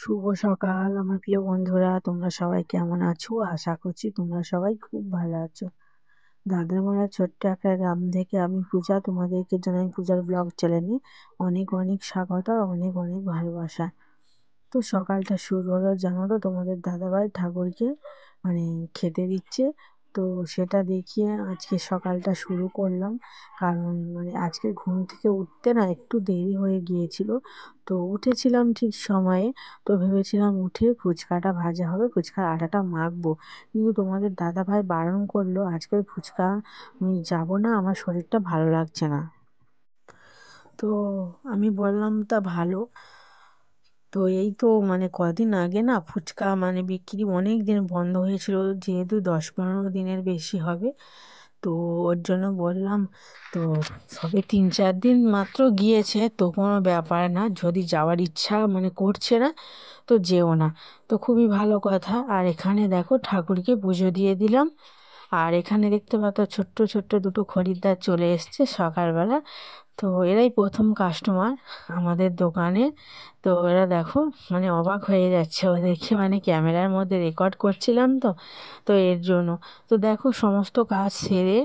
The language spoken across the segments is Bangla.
শুভ সকাল আমার প্রিয় বন্ধুরা, তোমরা সবাই কেমন আছো? আশা করছি তোমরা সবাই খুব ভালো আছো। দাদামারা ছোট্ট একটা গ্রাম থেকে আমি পূজা তোমাদেরকে জানাই পূজার ব্লগ চ্যানেলে অনেক অনেক স্বাগত আর অনেক অনেক ভালোবাসা। তো সকালটা শুরু হলো, জানো তো, তোমাদের দাদাভাই ঠাকুরকে মানে খেতে দিচ্ছে। তো সেটা দেখিয়ে আজকে সকালটা শুরু করলাম। কারণ আজকে ঘুম থেকে উঠতে না একটু দেরি হয়ে গিয়েছিল। তো উঠেছিলাম ঠিক সময়ে। তো ভেবেছিলাম উঠে ফুচকাটা ভাজা হবে, ফুচকার আটাটা মাখবো। কিন্তু তোমাদের দাদাভাই বারণ করলো, আজকের ফুচকা আমি যাবো না, আমার শরীরটা ভালো লাগছে না। তো আমি বললাম তা ভালো। তো এই তো কদিন আগে না ফুচকা বিক্রি অনেক দিন বন্ধ হয়েছিল, যেহেতু 10-15 দিনের বেশি হবে। তো ওর জন্য বললাম, তো সবে 3-4 দিন মাত্র গিয়েছে, তো কোনো ব্যাপার না, যদি যাওয়ার ইচ্ছা করছে না তো যেও না। তো খুবই ভালো কথা। আর এখানে দেখো ঠাকুরকে পুজো দিয়ে দিলাম। আর এখানে দেখতে পাচ্ছ ছোট্ট ছোট্ট দুটো খরিদ্দার চলে এসছে সকালবেলা। তো এরাই প্রথম কাস্টমার আমাদের দোকানে। তো এরা দেখো অবাক হয়ে যাচ্ছে ওদেরকে, ক্যামেরার মধ্যে রেকর্ড করছিলাম তো, তো এর জন্য। তো দেখো সমস্ত কাজ সেরে,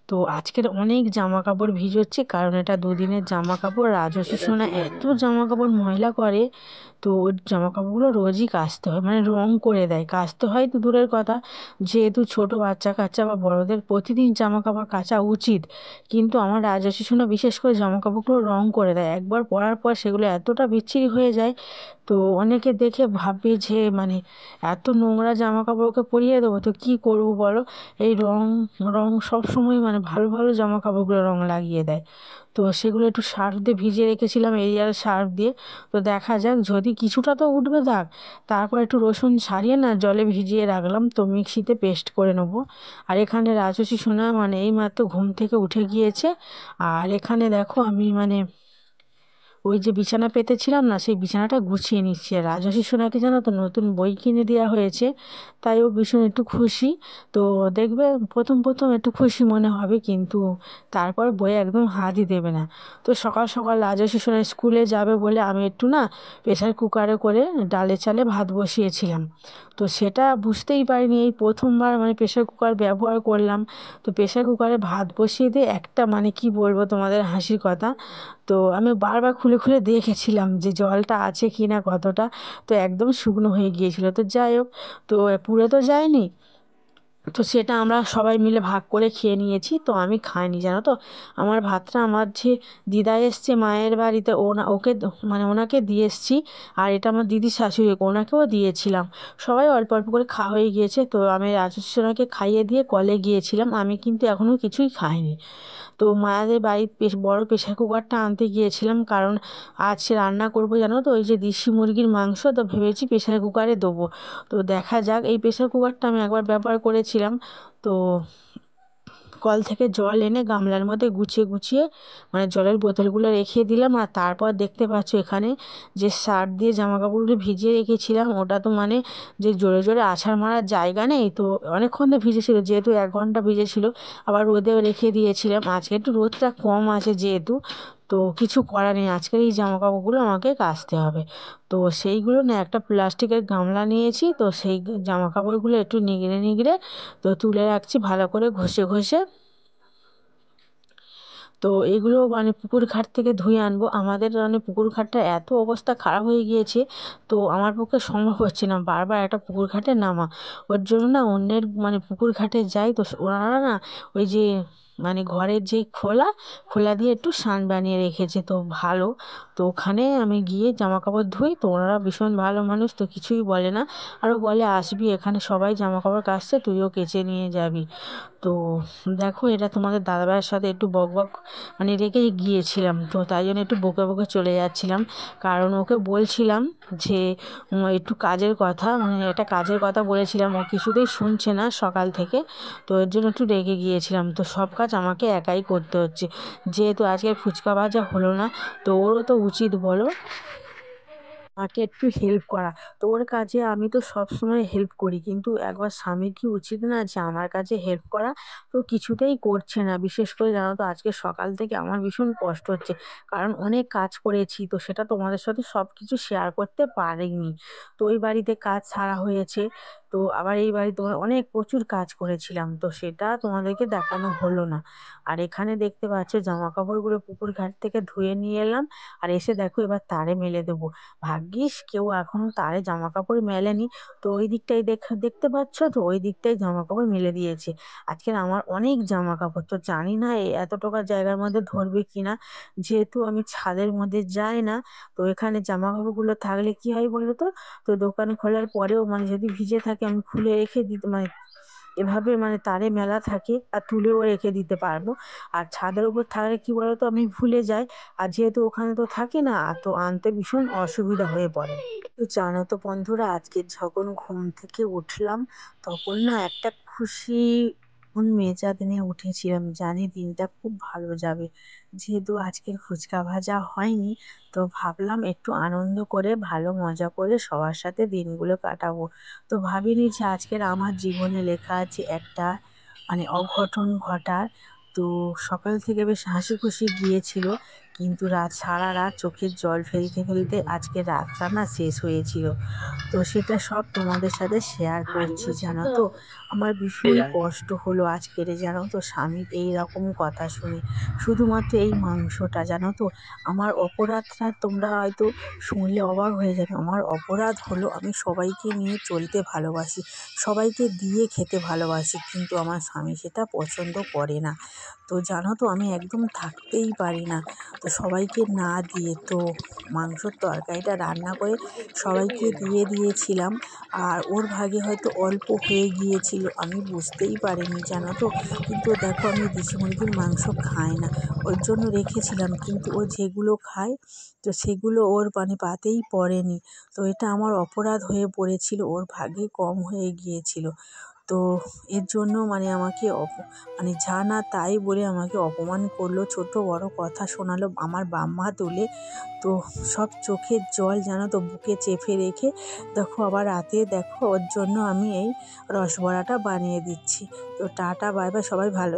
তো আজকের অনেক জামা কাপড় ভিজোচ্ছি, কারণ এটা দুদিনের জামা কাপড়। রাজস্বী সোনা এত জামা কাপড় ময়লা করে, তো ওর জামা কাপড়গুলো রোজই কাচতে হয়, রং করে দেয়। কাচতে হয় তো দূরের কথা, যেহেতু ছোট বাচ্চা কাচ্চা বা বড়দের প্রতিদিন জামা কাপড় কাচা উচিত, কিন্তু আমার রাজস্বী সোনা বিশেষ করে জামা কাপড়গুলো রং করে দেয়। একবার পরার পর সেগুলো এতটা বিচ্ছিরি হয়ে যায়, তো অনেকে দেখে ভাববে যে এত নোংরা জামা কাপড়কে পরিয়ে দেবো, তো কি করবো বলো। এই রং রং সব সময় ভালো ভালো জামা কাপড়গুলো রং লাগিয়ে দেয়। তো সেগুলো একটু সার্ফ দিয়ে ভিজিয়ে রেখেছিলাম, এরিয়াল সার্ফ দিয়ে। তো দেখা যাক, যদি কিছুটা তো উঠবে দাগ। তারপর একটু রসুন ছাড়িয়ে না জলে ভিজিয়ে রাখলাম, তো মিক্সিতে পেস্ট করে নেবো। আর এখানে রাজস্বী সোনা এইমাত্র ঘুম থেকে উঠে গিয়েছে। আর এখানে দেখো আমি ওই যে বিছানা পেতেছিলাম না, সেই বিছানাটা গুছিয়ে নিচ্ছি। আর রাজস্বী সোনাকে জানো তো নতুন বই কিনে দেওয়া হয়েছে, তাই ও ভীষণ একটু খুশি। তো দেখবে প্রথম প্রথম একটু খুশি মনে হবে, কিন্তু তারপর বইয়ে একদম হাতই দেবে না। তো সকাল সকাল রাজস্বী সোনা স্কুলে যাবে বলে আমি একটু না প্রেসার কুকারে করে ডালে চালে ভাত বসিয়েছিলাম। তো সেটা বুঝতেই পারিনি, এই প্রথমবার প্রেসার কুকার ব্যবহার করলাম। তো প্রেসার কুকারে ভাত বসিয়ে দিয়ে একটা কি বলবো তোমাদের হাসির কথা, তো আমি বারবার খুলে খুলে দেখেছিলাম যে জলটা আছে কি না কতটা। তো একদম শুকনো হয়ে গিয়েছিল। তো যাই হোক, তো পুড়ে তো যায়নি। তো সেটা আমরা সবাই মিলে ভাগ করে খেয়ে নিয়েছি। তো আমি খাইনি, জানো তো। আমার ভাতটা আমার যে দিদা এসছে মায়ের বাড়িতে, ওকে ওনাকে দিয়ে এসছি। আর এটা আমার দিদির শাশুড়ি, ওনাকেও দিয়েছিলাম। সবাই অল্প অল্প করে খাওয়া হয়ে গিয়েছে। তো আমি রাজস্বনাকে খাইয়ে দিয়ে কলে গিয়েছিলাম, আমি কিন্তু এখনও কিছুই খাইনি। তো মায়াদের বাড়ির বেশ বড় প্রেশার কুকারটা আনতে গিয়েছিলাম, কারণ আজ রান্না করবো জানো তো ওই যে দেশি মুরগির মাংস। তো ভেবেছি প্রেশার কুকারে দেবো। তো দেখা যাক। এই প্রেশার কুকারটা আমি একবার ব্যবহার করেছিলাম। তো কল থেকে জল এনে গামলার মধ্যে গুছিয়ে গুছিয়ে জলের বোতলগুলো রেখে দিলাম। আর তারপর দেখতে পাচ্ছ এখানে যে সার্ফ দিয়ে জামা কাপড়গুলো ভিজিয়ে রেখেছিলাম, ওটা তো যে জোরে জোরে আছাড় মারার জায়গা নেই। তো অনেকক্ষণ তো ভিজেছিল, যেহেতু 1 ঘন্টা ভিজেছিল। আবার রোদেও রেখে দিয়েছিলাম, আজকে একটু রোদটা কম আছে যেহেতু। তো কিছু করার নেই, আজকের এই জামা কাপড়গুলো আমাকে কাচতে হবে। তো সেইগুলো না একটা প্লাস্টিকের গামলা নিয়েছি, তো সেই জামা কাপড়গুলো একটু নিগড়ে নিগড়ে তো তুলে রাখছি ভালো করে ঘষে ঘষে। তো এগুলো পুকুর ঘাট থেকে ধুয়ে আনবো। আমাদের পুকুর ঘাটটা এত অবস্থা খারাপ হয়ে গিয়েছে, তো আমার পক্ষে সম্ভব হচ্ছে না বারবার একটা পুকুর ঘাটে নামা। ওর জন্য না অন্যের পুকুর ঘাটে যাই। তো ওনারা না ওই যে ঘরের যে খোলা খোলা দিয়ে একটু সান বানিয়ে রেখেছে, তো ভালো। তো ওখানে আমি গিয়ে জামা কাপড় ধুই। তো ওনারা ভীষণ ভালো মানুষ, তো কিছুই বলে না। আরও বলে আসবি এখানে সবাই জামা কাপড় কাচছে, তুইও কেচে নিয়ে যাবি। তো দেখো, এটা তোমাদের দাদাভাইয়ের সাথে একটু বক বক রেখে গিয়েছিলাম, তো তাই জন্য একটু বকে বকে চলে যাচ্ছিলাম। কারণ ওকে বলছিলাম যে একটু কাজের কথা, একটা কাজের কথা বলেছিলাম, ও কিছুতেই শুনছে না সকাল থেকে। তো এর জন্য একটু রেগে গিয়েছিলাম। তো সব কাজ আমাকে একাই করতে হচ্ছে, যেহেতু আজকে ফুচকা ভাজা হলো না। তো ওরও তো উচিত বলো। আমাকে একটু হেল্প করা। তোর কাজে আমি তো সবসময় হেল্প করি, কিন্তু একবার স্বামীর কি উচিত না যে আমার কাছে হেল্প করা? তো কিছুতেই করছে না। বিশেষ করে জানো তো আজকে সকাল থেকে আমার ভীষণ কষ্ট হচ্ছে, কারণ অনেক কাজ করেছি, তো সেটা তোমাদের সাথে সব কিছু শেয়ার করতে পারিনি। তো ওই বাড়িতে কাজ সারা হয়েছে, তো আবার এই বাড়ি তোমার অনেক প্রচুর কাজ করেছিলাম, তো সেটা তোমাদেরকে দেখানো হলো না। আর এখানে দেখতে পাচ্ছ জামা কাপড়গুলো পুকুর ঘাট থেকে ধুয়ে নিয়ে এলাম, আর এসে দেখো এবার তারে মেলে দেবো। ভাগ্যিস কেউ এখনো তারে জামা কাপড় মেলেনি। তো ওই দিকটাই দেখতে পাচ্ছ, তো ওই দিকটাই জামা কাপড় মেলে দিয়েছে। আজকের আমার অনেক জামা কাপড়, তো জানি না এত টাকা জায়গার মধ্যে ধরবে কিনা, যেহেতু আমি ছাদের মধ্যে যাই না। তো এখানে জামা কাপড়গুলো থাকলে কি হয় বলো তো, তো দোকান খোলার পরেও মানে যদি ভিজে থাকে আমি খুলে রেখে দিতে মানে এভাবে মানে তারে মেলা থাকে আর তুলেও রেখে দিতে পারবো। আর ছাদের উপর থাকলে কি বলতো আমি ভুলে যাই, আর যেহেতু ওখানে তো থাকে না, তো আনতে ভীষণ অসুবিধা হয়ে পড়ে। তো জানো তো বন্ধুরা, আজকে যখন ঘুম থেকে উঠলাম তখন না একটা খুশি মেজাজ নিয়ে উঠেছিলাম, জানি দিনটা খুব ভালো যাবে। যেহেতু আজকে ফুচকা ভাজা হয়নি, তো ভাবলাম একটু আনন্দ করে ভালো মজা করে সবার সাথে দিনগুলো কাটাবো। তো ভাবিনি যে আজকের আমার জীবনে লেখা আছে একটা মানে অঘটন ঘটার। তো সকাল থেকে বেশ হাসি খুশি গিয়েছিল, কিন্তু সারা রাত চোখের জল ফেলতে ফেলতে আজকে রাতটা না শেষ হয়েছিল। তো সেটা সব তোমাদের সাথে শেয়ার করছি। জানো তো আমার ভীষণ কষ্ট হলো আজকের, জানো তো স্বামীর এই রকম কথা শুনে। শুধুমাত্র এই মাংসটা, জানো তো আমার অপরাধটা তোমরা হয়তো শুনলে অবাক হয়ে যাবে। আমার অপরাধ হলো আমি সবাইকে নিয়ে চলতে ভালোবাসি, সবাইকে দিয়ে খেতে ভালোবাসি, কিন্তু আমার স্বামী সেটা পছন্দ করে না। তো জানো তো আমি একদম থাকতেই পারি না, তো সবাইকে না দিয়ে তো মাংসর তরকারিটা রান্না করে সবাইকে দিয়ে দিয়েছিলাম। আর ওর ভাগে হয়তো অল্প হয়ে গিয়েছিল, আমি বুঝতেই পারিনি, জানো তো। কিন্তু দেখো আমি দেশি মুরগির মাংস খাই না, ওর জন্য রেখেছিলাম, কিন্তু ও যেগুলো খায় তো সেগুলো ওর মানে পাতেই পড়েনি। তো এটা আমার অপরাধ হয়ে পড়েছিল, ওর ভাগে কম হয়ে গিয়েছিল। তো এর জন্য মানে আমাকে মানে যা না তাই বলে আমাকে অপমান করলো, ছোট বড় কথা শোনালো আমার বাম্মা তুলে। তো সব চোখের জল জানো তো বুকে চেপে রেখে দেখো আবার রাতে দেখো ওর জন্য আমি এই রসবড়াটা বানিয়ে দিচ্ছি। তো টাটা বাই বাই, সবাই ভালো